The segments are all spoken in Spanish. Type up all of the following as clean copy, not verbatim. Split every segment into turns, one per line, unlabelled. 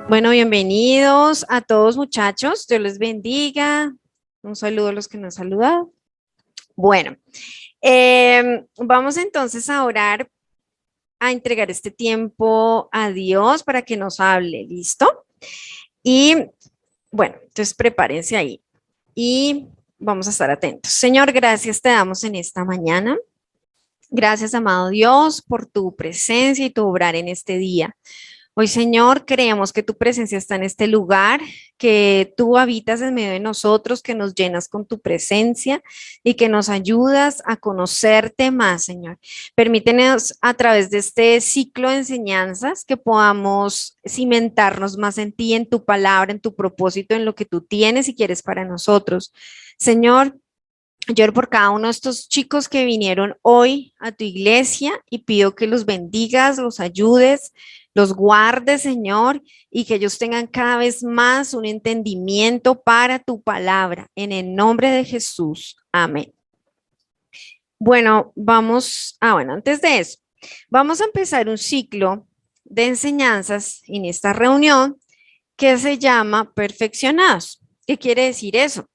Bueno, bienvenidos a todos muchachos, Dios les bendiga. Un saludo a los que nos han saludado. Bueno, vamos entonces a orar, a entregar este tiempo a Dios para que nos hable, ¿listo? Y bueno, entonces prepárense ahí y vamos a estar atentos. Señor, gracias te damos en esta mañana. Gracias, amado Dios, por tu presencia y tu obrar en este día. Hoy, Señor, creemos que tu presencia está en este lugar, que tú habitas en medio de nosotros, que nos llenas con tu presencia y que nos ayudas a conocerte más, Señor. Permítenos a través de este ciclo de enseñanzas que podamos cimentarnos más en ti, en tu palabra, en tu propósito, en lo que tú tienes y quieres para nosotros. Señor, yo oro por cada uno de estos chicos que vinieron hoy a tu iglesia y pido que los bendigas, los ayudes, los guardes, Señor, y que ellos tengan cada vez más un entendimiento para tu palabra. En el nombre de Jesús. Amén. Bueno, antes de eso, vamos a empezar un ciclo de enseñanzas en esta reunión que se llama Perfeccionados. ¿Qué quiere decir eso?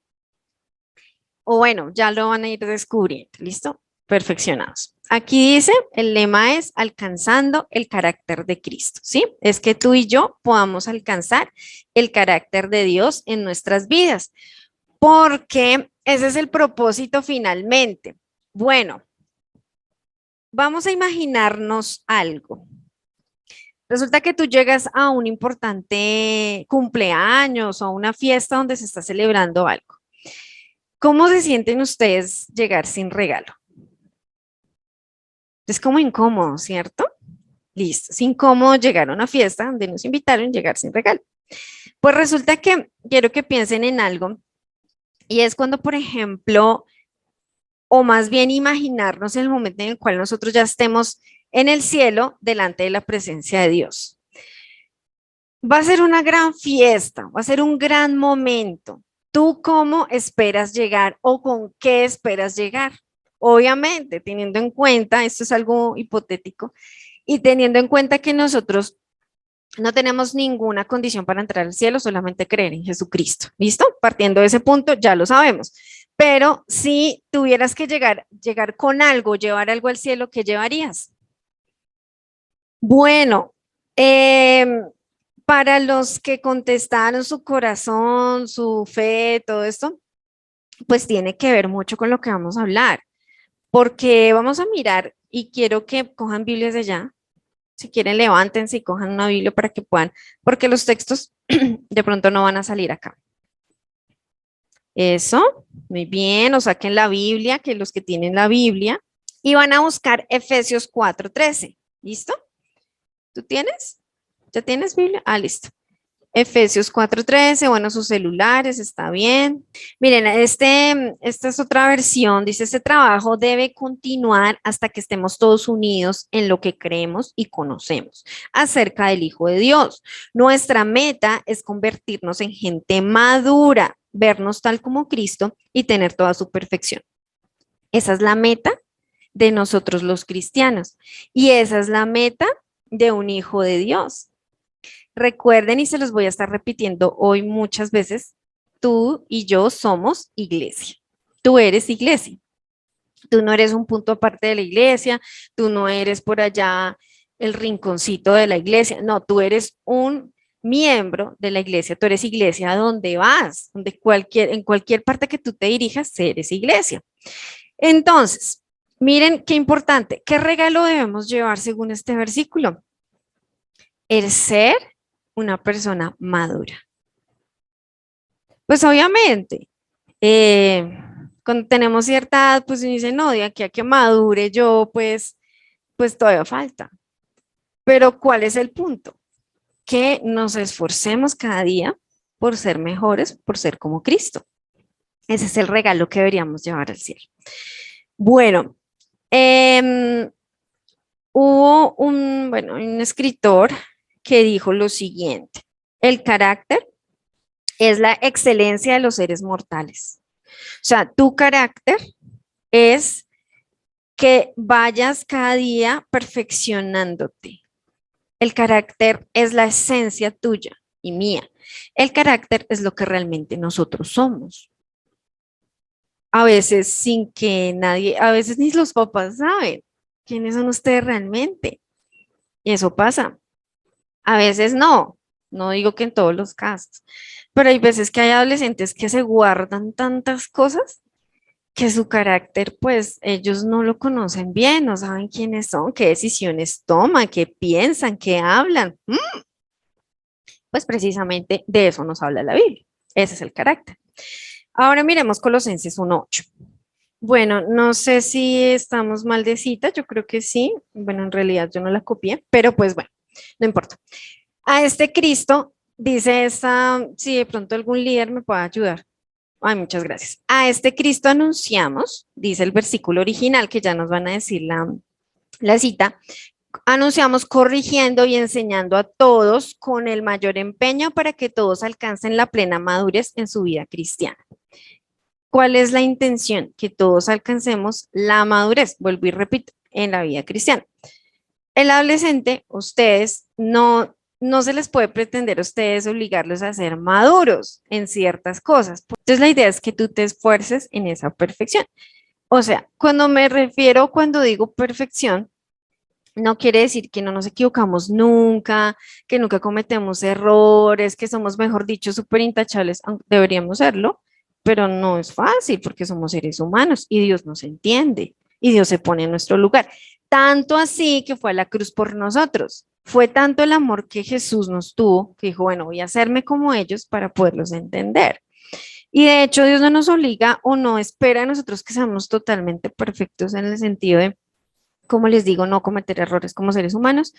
O bueno, ya lo van a ir descubriendo, ¿listo? Perfeccionados. Aquí dice, el lema es alcanzando el carácter de Cristo, ¿sí? Es que tú y yo podamos alcanzar el carácter de Dios en nuestras vidas, porque ese es el propósito finalmente. Bueno, vamos a imaginarnos algo. Resulta que tú llegas a un importante cumpleaños o a una fiesta donde se está celebrando algo. ¿Cómo se sienten ustedes llegar sin regalo? Es como incómodo, ¿cierto? Listo, es incómodo llegar a una fiesta donde nos invitaron y llegar sin regalo. Pues resulta que quiero que piensen en algo y es cuando, por ejemplo, o más bien imaginarnos el momento en el cual nosotros ya estemos en el cielo delante de la presencia de Dios. Va a ser una gran fiesta, va a ser un gran momento. ¿Tú cómo esperas llegar o con qué esperas llegar? Obviamente, teniendo en cuenta, esto es algo hipotético, y teniendo en cuenta que nosotros no tenemos ninguna condición para entrar al cielo, solamente creer en Jesucristo. ¿Listo? Partiendo de ese punto, ya lo sabemos. Pero si tuvieras que llegar con algo, llevar algo al cielo, ¿qué llevarías? Bueno, eh, para los que contestaron su corazón, su fe, todo esto, pues tiene que ver mucho con lo que vamos a hablar, porque vamos a mirar y quiero que cojan Biblias de allá. Si quieren, levántense y cojan una Biblia para que puedan, porque los textos de pronto no van a salir acá. Eso, muy bien, o saquen la Biblia, que los que tienen la Biblia, y van a buscar Efesios 4:13. ¿Listo? ¿Tú tienes? ¿Ya tienes Biblia? Ah, listo. Efesios 4:13, bueno, sus celulares, está bien. Miren, esta es otra versión, dice, este trabajo debe continuar hasta que estemos todos unidos en lo que creemos y conocemos acerca del Hijo de Dios. Nuestra meta es convertirnos en gente madura, vernos tal como Cristo y tener toda su perfección. Esa es la meta de nosotros los cristianos y esa es la meta de un hijo de Dios. Recuerden, y se los voy a estar repitiendo hoy muchas veces, tú y yo somos iglesia. Tú eres iglesia. Tú no eres un punto aparte de la iglesia, tú no eres por allá el rinconcito de la iglesia, no, tú eres un miembro de la iglesia, tú eres iglesia donde vas, en cualquier parte que tú te dirijas, eres iglesia. Entonces, miren qué importante, ¿qué regalo debemos llevar según este versículo? El ser una persona madura. Pues obviamente, eh, cuando tenemos cierta edad, pues uno dice, no, de aquí a que madure yo, pues todavía falta. Pero ¿cuál es el punto? Que nos esforcemos cada día por ser mejores, por ser como Cristo. Ese es el regalo que deberíamos llevar al cielo. Bueno, eh, un escritor que dijo lo siguiente, el carácter es la excelencia de los seres mortales. O sea, tu carácter es que vayas cada día perfeccionándote. El carácter es la esencia tuya. y mía. El carácter es lo que realmente nosotros somos. A veces sin que nadie, a veces ni los papás saben quiénes son ustedes realmente. Y eso pasa. A veces no, no digo que en todos los casos, pero hay veces que hay adolescentes que se guardan tantas cosas que su carácter, pues ellos no lo conocen bien, no saben quiénes son, qué decisiones toman, qué piensan, qué hablan. Pues precisamente de eso nos habla la Biblia. Ese es el carácter. Ahora miremos Colosenses 1:8. Bueno, no sé si estamos mal de cita, yo creo que sí. Bueno, en realidad yo no la copié, pero pues bueno, no importa. A este Cristo, dice esta, si de pronto algún líder me puede ayudar. Ay, muchas gracias. A este Cristo anunciamos, dice el versículo original, que ya nos van a decir la cita, anunciamos corrigiendo y enseñando a todos con el mayor empeño para que todos alcancen la plena madurez en su vida cristiana. ¿Cuál es la intención? Que todos alcancemos la madurez, vuelvo y repito, en la vida cristiana. El adolescente, ustedes no se les puede pretender a ustedes obligarlos a ser maduros en ciertas cosas. Entonces la idea es que tú te esfuerces en esa perfección. O sea, cuando me refiero, cuando digo perfección, no quiere decir que no nos equivocamos nunca, que nunca cometemos errores, que somos, mejor dicho, súper intachables, aunque deberíamos serlo, pero no es fácil porque somos seres humanos y Dios nos entiende y Dios se pone en nuestro lugar. Tanto así que fue a la cruz por nosotros. Fue tanto el amor que Jesús nos tuvo que dijo, bueno, voy a hacerme como ellos para poderlos entender. Y de hecho, Dios no nos obliga o no espera a nosotros que seamos totalmente perfectos en el sentido de, como les digo, no cometer errores como seres humanos,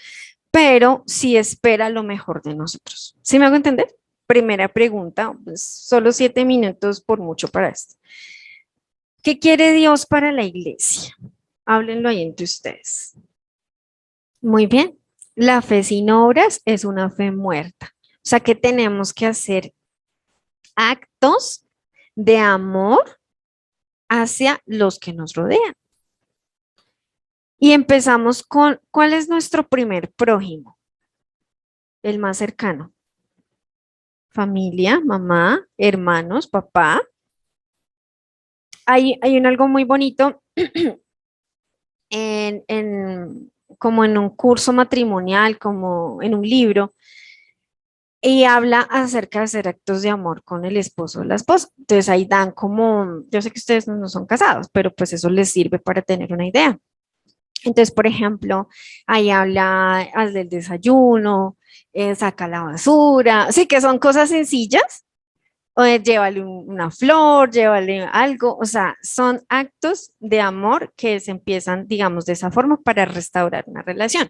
pero sí espera lo mejor de nosotros. ¿Sí me hago entender? Primera pregunta, pues solo 7 minutos por mucho para esto. ¿Qué quiere Dios para la iglesia? Háblenlo ahí entre ustedes. Muy bien. La fe sin obras es una fe muerta. O sea que tenemos que hacer actos de amor hacia los que nos rodean. Y empezamos con, ¿cuál es nuestro primer prójimo? El más cercano. Familia, mamá, hermanos, papá. Hay algo muy bonito como en un curso matrimonial, como en un libro, y habla acerca de hacer actos de amor con el esposo o la esposa. Entonces ahí dan como, yo sé que ustedes no son casados, pero pues eso les sirve para tener una idea. Entonces, por ejemplo, ahí habla, haz del desayuno, saca la basura, sí que son cosas sencillas, o llévale una flor, llévale algo, o sea, son actos de amor que se empiezan, digamos, de esa forma para restaurar una relación.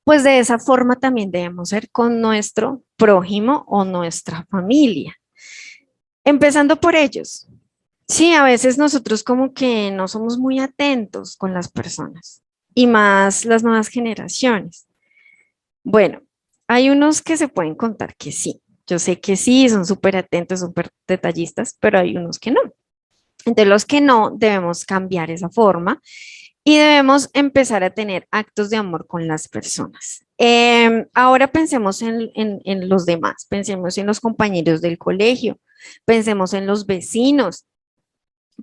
Pues de esa forma también debemos ser con nuestro prójimo o nuestra familia, empezando por ellos. Sí, a veces nosotros como que no somos muy atentos con las personas y más las nuevas generaciones. Bueno, hay unos que se pueden contar que sí. Yo sé que sí, son súper atentos, súper detallistas, pero hay unos que no. Entonces, los que no, debemos cambiar esa forma y debemos empezar a tener actos de amor con las personas. Ahora pensemos en los demás, pensemos en los compañeros del colegio, pensemos en los vecinos,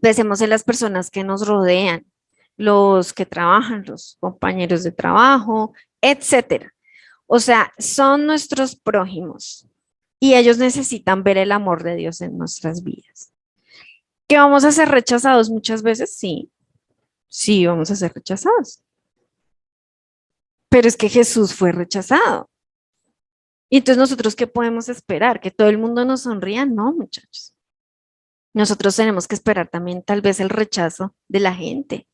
pensemos en las personas que nos rodean, los que trabajan, los compañeros de trabajo, etcétera. O sea, son nuestros prójimos y ellos necesitan ver el amor de Dios en nuestras vidas. ¿Que vamos a ser rechazados muchas veces? Sí, sí, vamos a ser rechazados. Pero es que Jesús fue rechazado. Y entonces nosotros, ¿qué podemos esperar? ¿Que todo el mundo nos sonría? No, muchachos. Nosotros tenemos que esperar también tal vez el rechazo de la gente.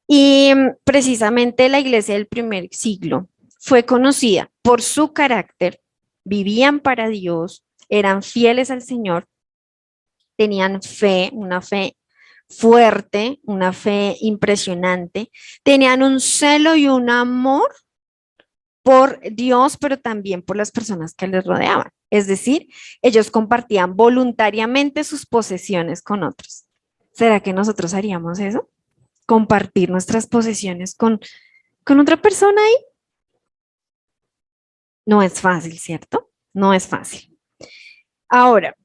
Y precisamente la iglesia del primer siglo fue conocida por su carácter, vivían para Dios, eran fieles al Señor, tenían fe, una fe fuerte, una fe impresionante, tenían un celo y un amor por Dios, pero también por las personas que les rodeaban. Es decir, ellos compartían voluntariamente sus posesiones con otros. ¿Será que nosotros haríamos eso? Compartir nuestras posesiones con otra persona ahí. No es fácil, ¿cierto? no es fácil. Ahora,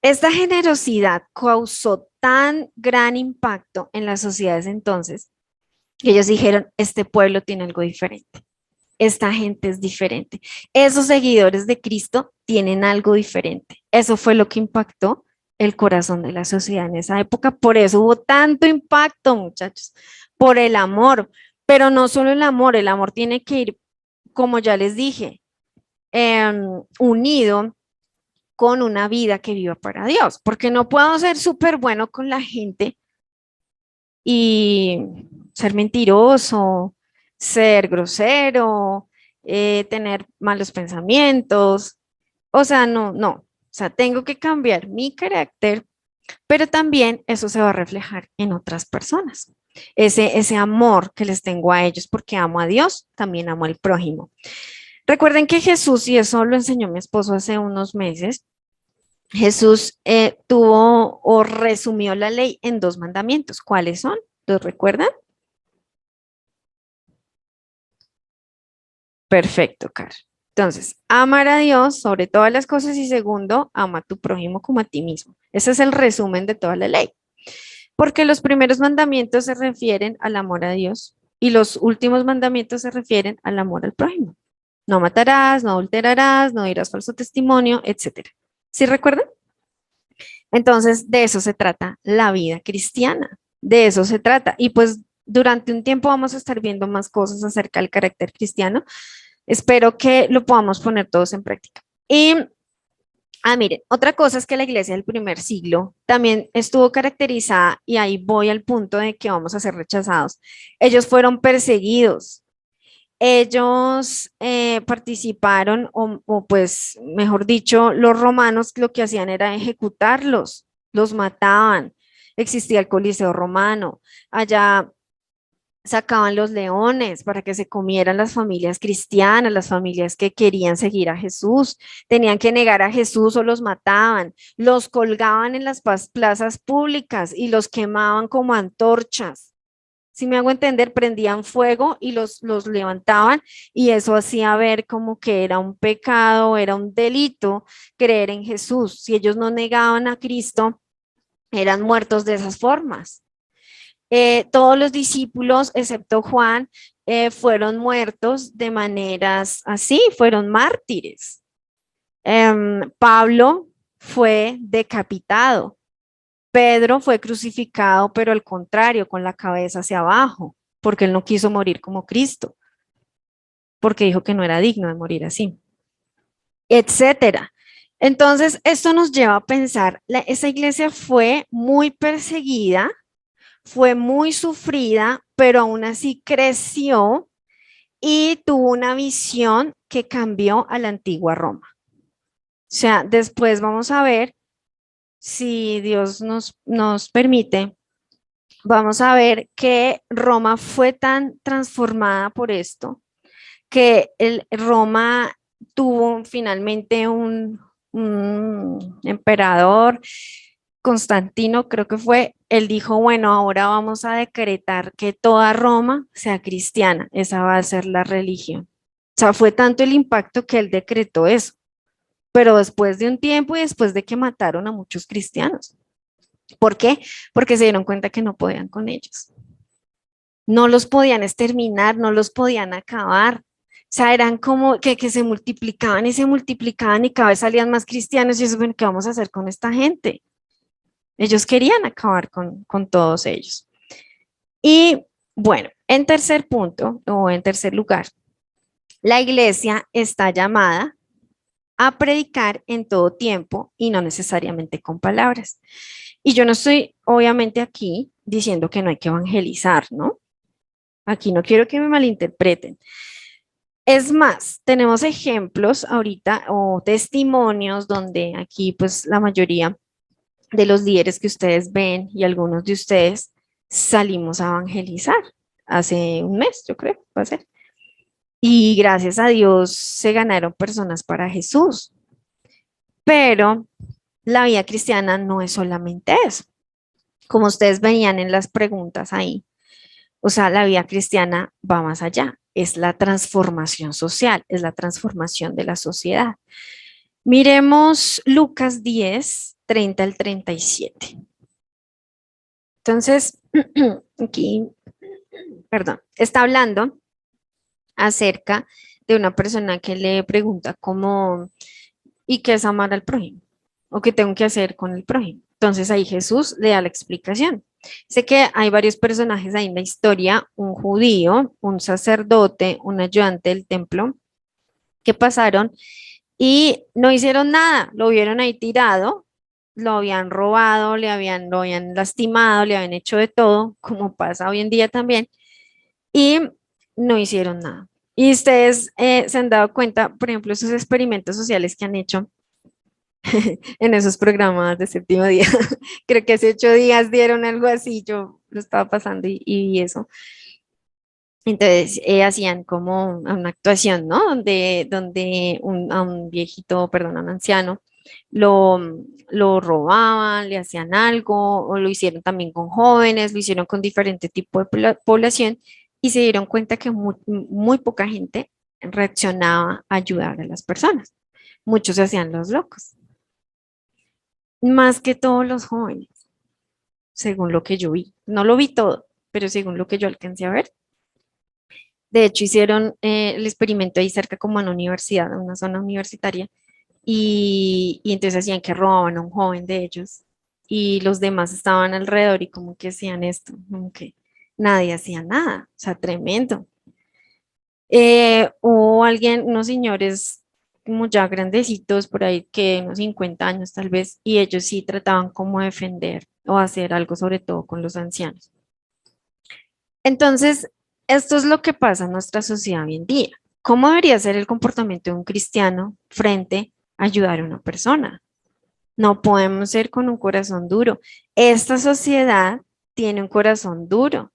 esta generosidad causó tan gran impacto en las sociedades entonces que ellos dijeron, este pueblo tiene algo diferente, esta gente es diferente, esos seguidores de Cristo tienen algo diferente. Eso fue lo que impactó el corazón de la sociedad en esa época, por eso hubo tanto impacto, muchachos, por el amor, pero no solo el amor tiene que ir, como ya les dije, unido con una vida que viva para Dios, porque no puedo ser súper bueno con la gente y ser mentiroso, ser grosero, tener malos pensamientos. O sea, no, no. O sea, tengo que cambiar mi carácter, pero también eso se va a reflejar en otras personas. Ese amor que les tengo a ellos, porque amo a Dios, también amo al prójimo. Recuerden que Jesús, y eso lo enseñó mi esposo hace unos meses, Jesús tuvo o resumió la ley en dos mandamientos. ¿Cuáles son? ¿Los recuerdan? Perfecto, Car. Entonces, amar a Dios sobre todas las cosas y segundo, ama a tu prójimo como a ti mismo. Ese es el resumen de toda la ley. Porque los primeros mandamientos se refieren al amor a Dios y los últimos mandamientos se refieren al amor al prójimo. No matarás, no adulterarás, no dirás falso testimonio, etcétera. ¿Sí recuerdan? Entonces, de eso se trata la vida cristiana, de eso se trata. Y pues durante un tiempo vamos a estar viendo más cosas acerca del carácter cristiano. Espero que lo podamos poner todos en práctica. Y, miren, otra cosa es que la iglesia del primer siglo también estuvo caracterizada, y ahí voy al punto de que vamos a ser rechazados. Ellos fueron perseguidos, ellos participaron, o pues, mejor dicho, los romanos lo que hacían era ejecutarlos, los mataban. Existía el Coliseo romano, allá sacaban los leones para que se comieran las familias cristianas, las familias que querían seguir a Jesús, tenían que negar a Jesús o los mataban, los colgaban en las plazas públicas y los quemaban como antorchas. Si me hago entender, prendían fuego y los levantaban y eso hacía ver como que era un pecado, era un delito creer en Jesús. Si ellos no negaban a Cristo, eran muertos de esas formas. Todos los discípulos, excepto Juan, fueron muertos de maneras así, fueron mártires. Pablo fue decapitado. Pedro fue crucificado, pero al contrario, con la cabeza hacia abajo, porque él no quiso morir como Cristo, porque dijo que no era digno de morir así, etcétera. Entonces, esto nos lleva a pensar, esa iglesia fue muy perseguida, fue muy sufrida, pero aún así creció y tuvo una visión que cambió a la antigua Roma. O sea, después vamos a ver, si Dios nos permite, vamos a ver que Roma fue tan transformada por esto, que Roma tuvo finalmente un emperador, Constantino creo que fue, él dijo, bueno, ahora vamos a decretar que toda Roma sea cristiana, esa va a ser la religión. O sea, fue tanto el impacto que él decretó eso, pero después de un tiempo y después de que mataron a muchos cristianos. ¿Por qué? Porque se dieron cuenta que no podían con ellos. No los podían exterminar, no los podían acabar. O sea, eran como que se multiplicaban y cada vez salían más cristianos y eso, bueno, ¿qué vamos a hacer con esta gente? Ellos querían acabar con todos ellos. Y bueno, en tercer punto o en tercer lugar, la iglesia está llamada a predicar en todo tiempo y no necesariamente con palabras. Y yo no estoy obviamente aquí diciendo que no hay que evangelizar, ¿no? Aquí no quiero que me malinterpreten. Es más, tenemos ejemplos ahorita o testimonios donde aquí pues la mayoría de los líderes que ustedes ven y algunos de ustedes salimos a evangelizar hace un mes, yo creo, va a ser. Y gracias a Dios se ganaron personas para Jesús. Pero la vida cristiana no es solamente eso. Como ustedes veían en las preguntas ahí, o sea, la vida cristiana va más allá, es la transformación social, es la transformación de la sociedad. Miremos Lucas 10, 30 al 37. Entonces, aquí, perdón, está hablando acerca de una persona que le pregunta cómo y qué es amar al prójimo o qué tengo que hacer con el prójimo. Entonces ahí Jesús le da la explicación. Sé que hay varios personajes ahí en la historia, un judío, un sacerdote, un ayudante del templo, que pasaron y no hicieron nada, lo vieron ahí tirado, lo habían robado, lo habían lastimado, le habían hecho de todo, como pasa hoy en día también, y no hicieron nada. Y ustedes se han dado cuenta, por ejemplo, esos experimentos sociales que han hecho en esos programas de séptimo día. Creo que hace 8 días dieron algo así, yo lo estaba pasando y vi eso. Entonces hacían como una actuación, ¿no? Donde a un viejito, perdón, a un anciano, lo, lo robaban, le hacían algo, o lo hicieron también con jóvenes, lo hicieron con diferente tipo de población y se dieron cuenta que muy poca gente reaccionaba a ayudar a las personas. Muchos se hacían los locos, más que todos los jóvenes, según lo que yo vi. No lo vi todo, pero según lo que yo alcancé a ver. De hecho, hicieron el experimento ahí cerca como en una universidad, en una zona universitaria, y entonces hacían que robaban a un joven de ellos y los demás estaban alrededor y como que hacían esto, como que nadie hacía nada, o sea, tremendo. O alguien, unos señores como ya grandecitos por ahí, que unos 50 años tal vez, y ellos sí trataban como de defender o hacer algo sobre todo con los ancianos. Entonces, esto es lo que pasa en nuestra sociedad hoy en día. ¿Cómo debería ser el comportamiento de un cristiano frente a ayudar a una persona? No podemos ser con un corazón duro. Esta sociedad tiene un corazón duro.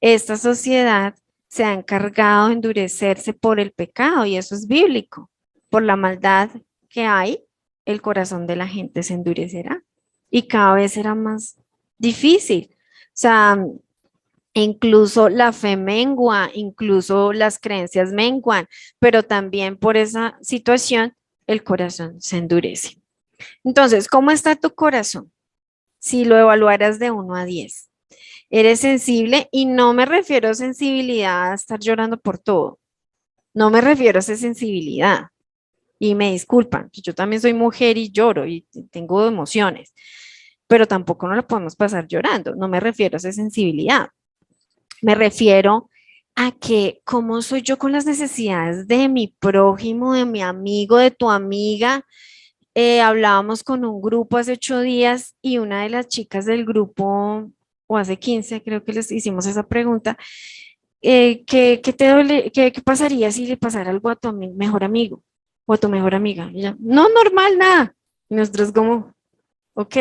Esta sociedad se ha encargado de endurecerse por el pecado y eso es bíblico. Por la maldad que hay, el corazón de la gente se endurecerá y cada vez será más difícil. O sea, incluso la fe mengua, incluso las creencias menguan, pero también por esa situación el corazón se endurece. Entonces, ¿cómo está tu corazón? Si lo evaluaras de 1 a 10, ¿eres sensible? Y no me refiero a sensibilidad a estar llorando por todo. No me refiero a esa sensibilidad. Y me disculpan, yo también soy mujer y lloro y tengo emociones, pero tampoco no lo podemos pasar llorando. No me refiero a esa sensibilidad. Me refiero a que cómo soy yo con las necesidades de mi prójimo, de mi amigo, de tu amiga. Hablábamos con un grupo hace 8 días y una de las chicas del grupo, o hace 15, creo que les hicimos esa pregunta, ¿qué te duele, qué pasaría si le pasara algo a tu mejor amigo o a tu mejor amiga? Y ella, no, normal, nada. Y nosotros como, ok.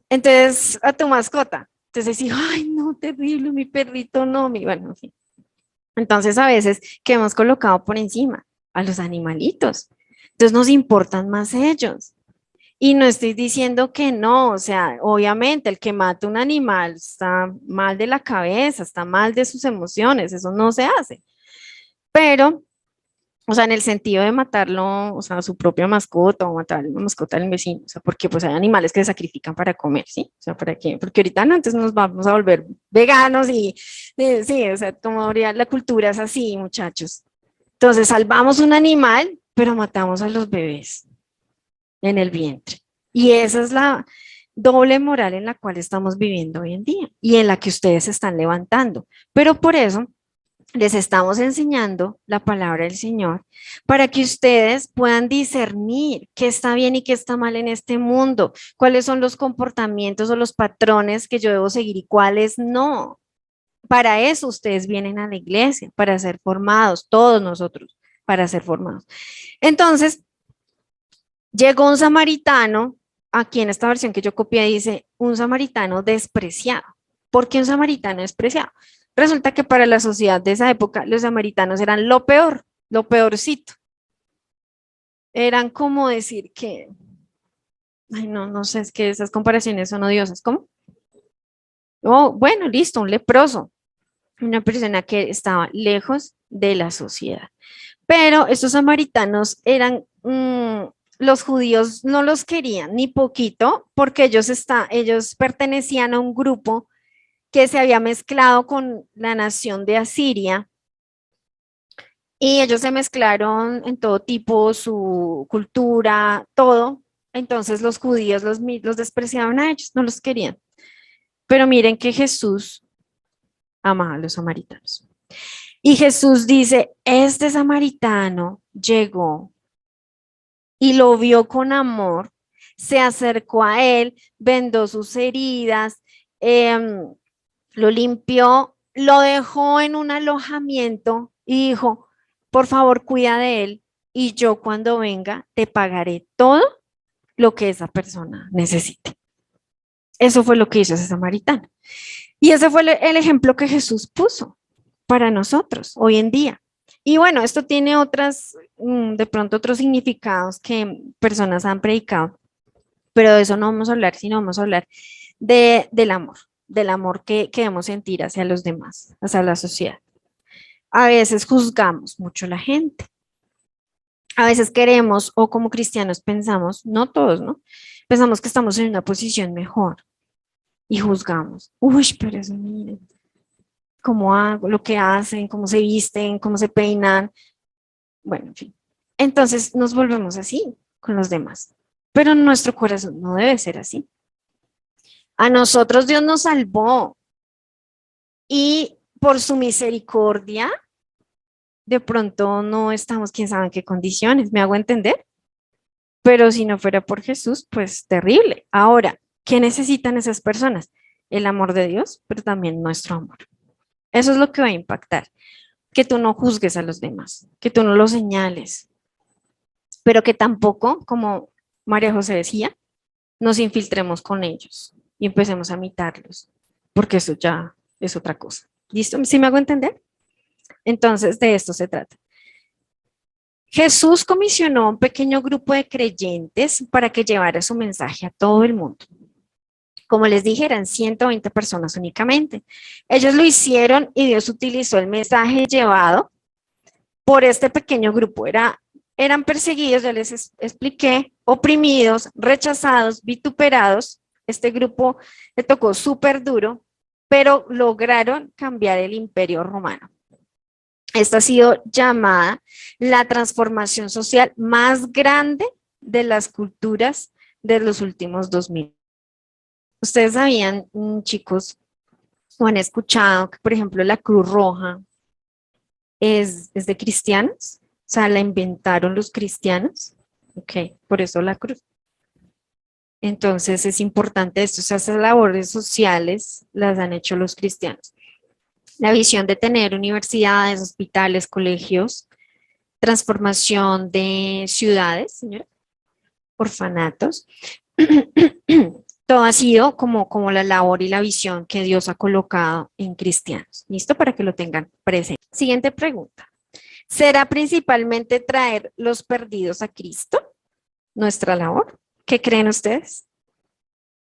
Entonces, a tu mascota. Entonces, sí, ay, no, terrible, mi perrito, no, bueno, en fin. Entonces, a veces que hemos colocado por encima a los animalitos. Entonces, nos importan más ellos. Y no estoy diciendo que no, o sea, obviamente el que mata un animal está mal de la cabeza, está mal de sus emociones, eso no se hace. Pero, o sea, en el sentido de matarlo, o sea, a su propia mascota o matar a la mascota del vecino, o sea, porque pues hay animales que se sacrifican para comer, ¿sí? O sea, ¿para qué? Porque ahorita no, antes nos vamos a volver veganos y sí, o sea, como habría la cultura es así, muchachos. Entonces, salvamos un animal, pero matamos a los bebés en el vientre. Y esa es la doble moral en la cual estamos viviendo hoy en día y en la que ustedes se están levantando. Pero por eso les estamos enseñando la palabra del Señor para que ustedes puedan discernir qué está bien y qué está mal en este mundo, cuáles son los comportamientos o los patrones que yo debo seguir y cuáles no. Para eso ustedes vienen a la iglesia, para ser formados, todos nosotros, para ser formados. Entonces, llegó un samaritano, aquí en esta versión que yo copié dice, un samaritano despreciado. ¿Por qué un samaritano despreciado? Resulta que para la sociedad de esa época los samaritanos eran lo peor, lo peorcito. Eran como decir que, ay no, no sé, es que esas comparaciones son odiosas. ¿Cómo? Oh, bueno, listo, un leproso, una persona que estaba lejos de la sociedad. Pero estos samaritanos eran los judíos no los querían ni poquito porque ellos pertenecían a un grupo que se había mezclado con la nación de Asiria y ellos se mezclaron en todo tipo, su cultura, todo. Entonces los judíos los despreciaban a ellos, no los querían. Pero miren que Jesús ama a los samaritanos. Y Jesús dice, este samaritano llegó y lo vio con amor, se acercó a él, vendó sus heridas, lo limpió, lo dejó en un alojamiento y dijo, por favor, cuida de él y yo cuando venga te pagaré todo lo que esa persona necesite. Eso fue lo que hizo ese samaritano. Y ese fue el ejemplo que Jesús puso para nosotros hoy en día. Y bueno, esto tiene de pronto otros significados que personas han predicado, pero de eso no vamos a hablar, sino vamos a hablar del amor que debemos sentir hacia los demás, hacia la sociedad. A veces juzgamos mucho a la gente. A veces queremos, o como cristianos pensamos, no todos, ¿no? Pensamos que estamos en una posición mejor y juzgamos. Uy, pero eso, miren, cómo hago, lo que hacen, cómo se visten, cómo se peinan. Bueno, en fin. Entonces nos volvemos así con los demás. Pero nuestro corazón no debe ser así. A nosotros Dios nos salvó y por su misericordia, de pronto no estamos, quién sabe en qué condiciones, ¿me hago entender? Pero si no fuera por Jesús, pues terrible. Ahora, ¿qué necesitan esas personas? El amor de Dios, pero también nuestro amor. Eso es lo que va a impactar. Que tú no juzgues a los demás, que tú no los señales, pero que tampoco, como María José decía, nos infiltremos con ellos y empecemos a imitarlos, porque eso ya es otra cosa. ¿Listo? ¿Sí me hago entender? Entonces, de esto se trata. Jesús comisionó a un pequeño grupo de creyentes para que llevara su mensaje a todo el mundo. Como les dije, eran 120 personas únicamente. Ellos lo hicieron y Dios utilizó el mensaje llevado por este pequeño grupo. Eran perseguidos, ya les expliqué, oprimidos, rechazados, vituperados. Este grupo le tocó súper duro, pero lograron cambiar el imperio romano. Esta ha sido llamada la transformación social más grande de las culturas de los últimos 2000. Ustedes sabían, chicos, o han escuchado que, por ejemplo, la Cruz Roja es de cristianos, o sea, la inventaron los cristianos, ok, por eso la cruz. Entonces es importante esto, o sea, esas labores sociales las han hecho los cristianos. La visión de tener universidades, hospitales, colegios, transformación de ciudades, señora, orfanatos, todo ha sido como la labor y la visión que Dios ha colocado en cristianos. ¿Listo? Para que lo tengan presente. Siguiente pregunta. ¿Será principalmente traer los perdidos a Cristo nuestra labor? ¿Qué creen ustedes?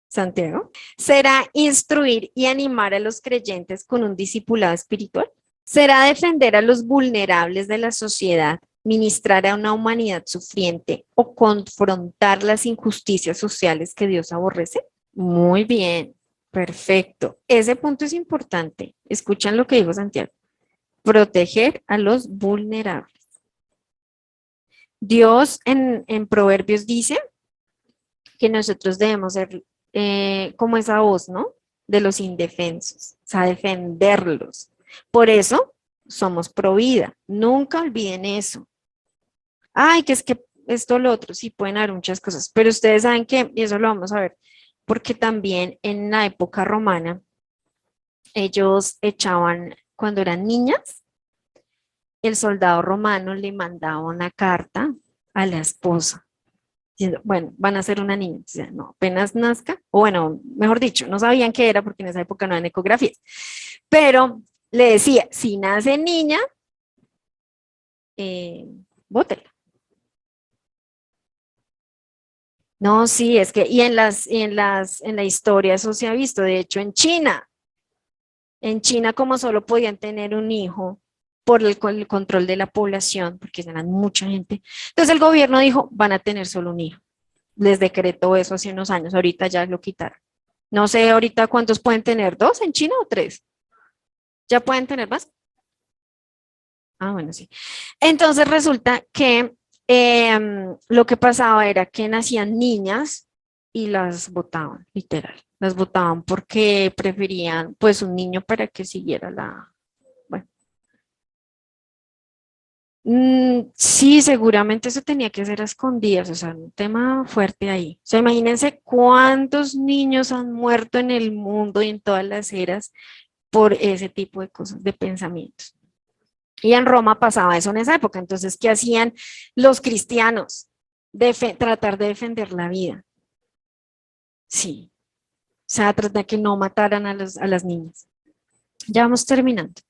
Santiago. ¿Será instruir y animar a los creyentes con un discipulado espiritual? ¿Será defender a los vulnerables de la sociedad, ministrar a una humanidad sufriente o confrontar las injusticias sociales que Dios aborrece? Muy bien, perfecto. Ese punto es importante. Escuchan lo que dijo Santiago. Proteger a los vulnerables. Dios en Proverbios dice que nosotros debemos ser como esa voz, ¿no? De los indefensos, o sea, defenderlos. Por eso somos pro vida. Nunca olviden eso. Ay, que es que esto, lo otro, sí pueden haber muchas cosas, pero ustedes saben que, y eso lo vamos a ver, porque también en la época romana, ellos echaban, cuando eran niñas, el soldado romano le mandaba una carta a la esposa diciendo, bueno, van a ser una niña, o sea, no, apenas nazca, o bueno, mejor dicho, no sabían qué era porque en esa época no había ecografías, pero le decía, si nace niña, bótela. No, sí, es que, y en la historia eso se ha visto, de hecho en China como solo podían tener un hijo, por el control de la población, porque eran mucha gente. Entonces el gobierno dijo, van a tener solo un hijo. Les decretó eso hace unos años, ahorita ya lo quitaron. No sé ahorita cuántos pueden tener, ¿2 en China o 3? ¿Ya pueden tener más? Ah, bueno, sí. Entonces resulta que lo que pasaba era que nacían niñas y las botaban, literal. Las botaban porque preferían pues un niño para que siguiera la... Bueno, sí, seguramente eso tenía que ser a escondidas, o sea, un tema fuerte ahí. O sea, imagínense cuántos niños han muerto en el mundo y en todas las eras por ese tipo de cosas, de pensamientos. Y en Roma pasaba eso en esa época. Entonces, ¿qué hacían los cristianos? Tratar de defender la vida. Sí. O sea, tratar de que no mataran a las niñas. Ya vamos terminando.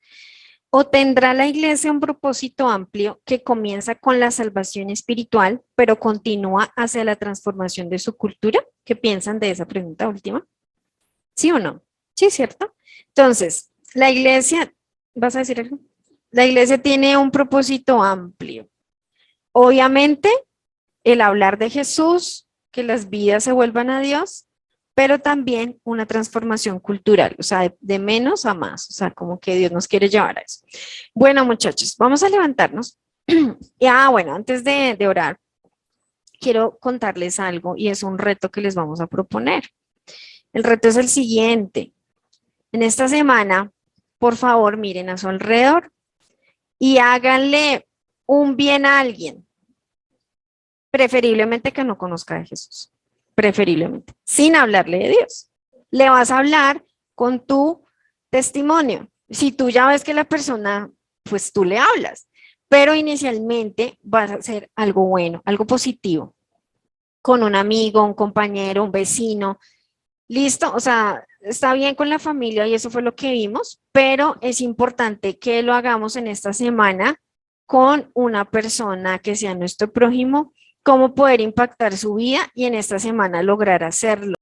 O tendrá la iglesia un propósito amplio que comienza con la salvación espiritual, pero continúa hacia la transformación de su cultura. ¿Qué piensan de esa pregunta última? ¿Sí o no? Sí, ¿cierto? Entonces, la iglesia, ¿vas a decir algo? La iglesia tiene un propósito amplio. Obviamente, el hablar de Jesús, que las vidas se vuelvan a Dios, pero también una transformación cultural, o sea, de menos a más, o sea, como que Dios nos quiere llevar a eso. Bueno, muchachos, vamos a levantarnos. Bueno, antes de orar, quiero contarles algo y es un reto que les vamos a proponer. El reto es el siguiente. En esta semana, por favor, miren a su alrededor y háganle un bien a alguien, preferiblemente que no conozca a Jesús, preferiblemente, sin hablarle de Dios. Le vas a hablar con tu testimonio. Si tú ya ves que la persona, pues tú le hablas, pero inicialmente vas a hacer algo bueno, algo positivo, con un amigo, un compañero, un vecino. Listo, o sea, está bien con la familia y eso fue lo que vimos, pero es importante que lo hagamos en esta semana con una persona que sea nuestro prójimo, cómo poder impactar su vida y en esta semana lograr hacerlo.